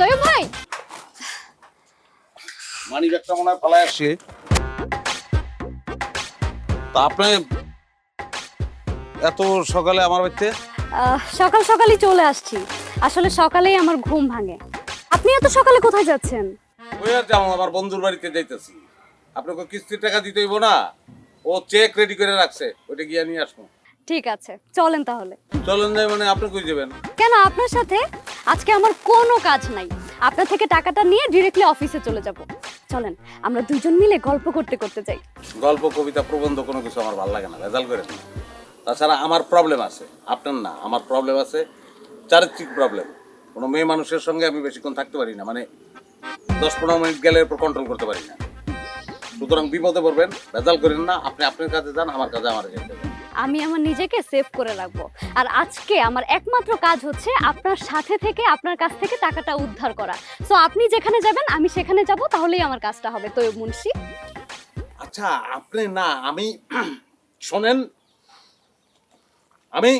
তৈয়ব ভাই, মানি ব্যাগটা মনে হয় পালায় আসছে। তা আপনি এত সকালে আমার বাড়িতে? সকাল সকালই চলে আসছি। আসলে সকালেই আমার ঘুম ভাঙে। আপনি এত সকালে কোথায় যাচ্ছেন? ওই আর যাবো, আমার বন্ধুর বাড়িতে যাইতেছি। আপনাকে কিস্তির টাকা দিতে হইব না, ও চেক রেডি করে রাখছে, ওইটা গিয়ে নিয়ে আসবো। ঠিক আছে, চলেন তাহলে। চলেন যাই মানে আপনি কই যাবেন? কেন, আপনার সাথে আজকে আমার কোনো কাজ নাই। আপনার থেকে টাকাটা নিয়ে ডিরেক্টলি অফিসে চলে যাব। চলেন, আমরা দুজন মিলে গল্প করতে করতে যাই। গল্প, কবিতা, প্রবন্ধ কোনো কিছু আমার ভালো লাগে না, ভেজাল করে না। তাছাড়া আমার প্রবলেম আছে, আপনার না। আমার প্রবলেম আছে চারিত্রিক প্রবলেম। কোনো মেয়ে মানুষের সঙ্গে আমি বেশিক্ষণ থাকতে পারি না, মানে 10-15 মিনিট গেলে এরপর কন্ট্রোল করতে পারি না। সুতরাং বিপদে পড়বেন, ভেজাল করেন না। আপনি আপনার কাজে যান, আমার কাজে আমার যেতে যান। আমি আমার নিজেকে সেভ করে রাখবো। আর আজকে আমার একমাত্র কাজ হচ্ছে আপনার সাথে থেকে আপনার কাছ থেকে টাকাটা উদ্ধার করা। সো আপনি যেখানে যাবেন আমি সেখানে যাব, তাহলেই আমার কাজটা হবে। তৈয়ব মুন্সি, আচ্ছা আপনি না, আমি শোনেন, আমি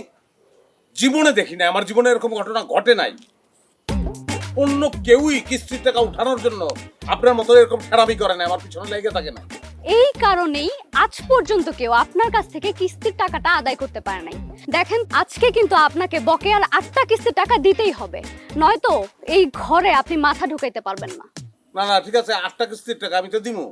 জীবনে দেখি না, আমার জীবনে এরকম ঘটনা ঘটে নাই। অন্য কেউই কিস্তির টাকা উঠানোর জন্য আপনার মতো এরকম খারাপই করে না, আমার পিছনে লেগে থাকে না। এই কারণেই আজ পর্যন্ত কেউ আপনার কাছ থেকে কিস্তির টাকাটা আদায় করতে পারে নাই। দেখেন, আজকে কিন্তু আপনাকে বকেয়ার 8টা কিস্তির টাকা দিতেই হবে, নয়তো এই ঘরে আপনি মাথা ঢুকাইতে পারবেন না। না না, ঠিক আছে, 8টা কিস্তির টাকা আমি তো দিমু।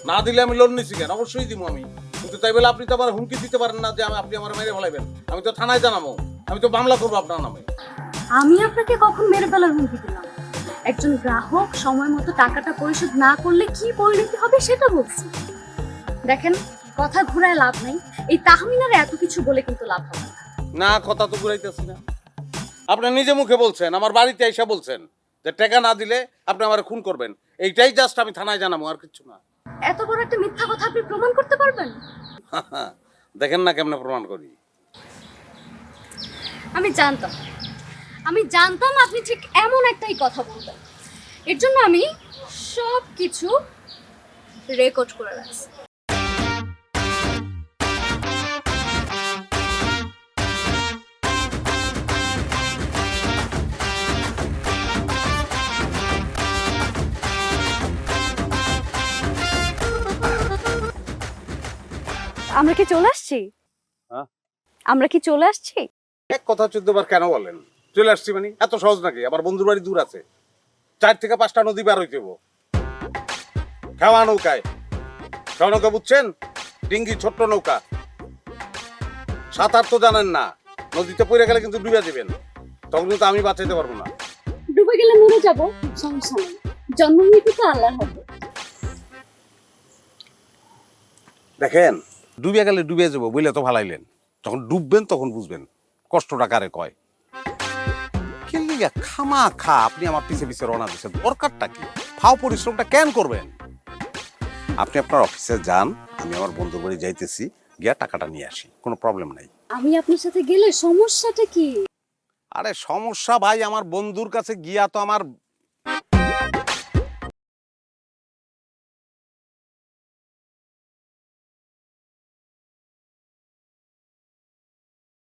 না দিলে আমি লোন নিছি কেন? অবশ্যই দিমু আমি। কিন্তু তাই বলে আপনি তো আমার হুমকি দিতে পারেন না যে আপনি আমার মেরে ফেলাইবেন। আমি তো থানায় জানাবো, আমি তো মামলা করবো আপনার নামে। আমি আপনাকে কখন মেরে ফেলার হুমকি দিলাম? একজন গ্রাহক সময় মতো টাকাটা পরিশোধ না করলে কি পরিণতি হবে সেটা বলছি। দেখেন, কথা ঘুরায় লাভ নাই। এই তাহমিনারে এত কিছু বলে কিন্তু লাভ হবে না। না, কথা তো ঘুরাইতেছি না। আপনি নিজে মুখে বলছেন, আমার বাড়িতে এসে বলছেন যে টাকা না দিলে আপনি আমার খুন করবেন। এইটাই জাস্ট আমি থানায় জানাবো, আর কিছু না। এত বড় একটা মিথ্যা কথা আপনি প্রমাণ করতে পারবেন? দেখেন না কেমনে প্রমাণ করি। আমি জানতাম আপনি ঠিক এমন একটাই কথা বলবেন। এর জন্য আমি সব কিছু রেকর্ড করে রাখছি। আমরা কি চলে আসছি? হ্যাঁ? আমরা কি চলে আসছি? এক কথা 14 বার কেন বলেন? চলে আসছি মানে এত সহজ নাকি? আমার বন্ধুর বাড়ি দূর আছে, 4 থেকে 5টা নদী পার হইতে হইব। খেওয়া নৌকায়, খেওয়া নৌকা বুঝছেন? ডিঙ্গি, ছোট্ট নৌকা। সাঁতার তো জানেন না, নদীতে পড়ে গেলে কিন্তু ডুবে যাবেন, তখন কিন্তু আমি বাঁচাইতে পারবো না। ডুবে গেলে মরে যাব, সমস্যা নেই। জন্ম মৃত্যু তো আল্লাহর হাতে। দেখেন, ডুবে গেলে ডুবে যাবো বুঝলে তো ভালাইলেন, যখন ডুববেন তখন বুঝবেন কষ্টটা কারে কয়। কেলিগা খামা খা আপনি আমার পিছে পিছে রওনা দিচ্ছেন, দরকারটা কি? ফাও পরিশ্রমটা কেন করবেন? আপনি আপনার অফিসে যান, আমি আমার বন্ধুর বাড়ি যাইতেছি, গিয়া টাকাটা নিয়ে আসি, কোনো প্রবলেম নাই। আমি আপনার সাথে গেলে সমস্যাটা কি? আরে সমস্যা ভাই, আমার বন্ধুর কাছে গিয়া তো আমার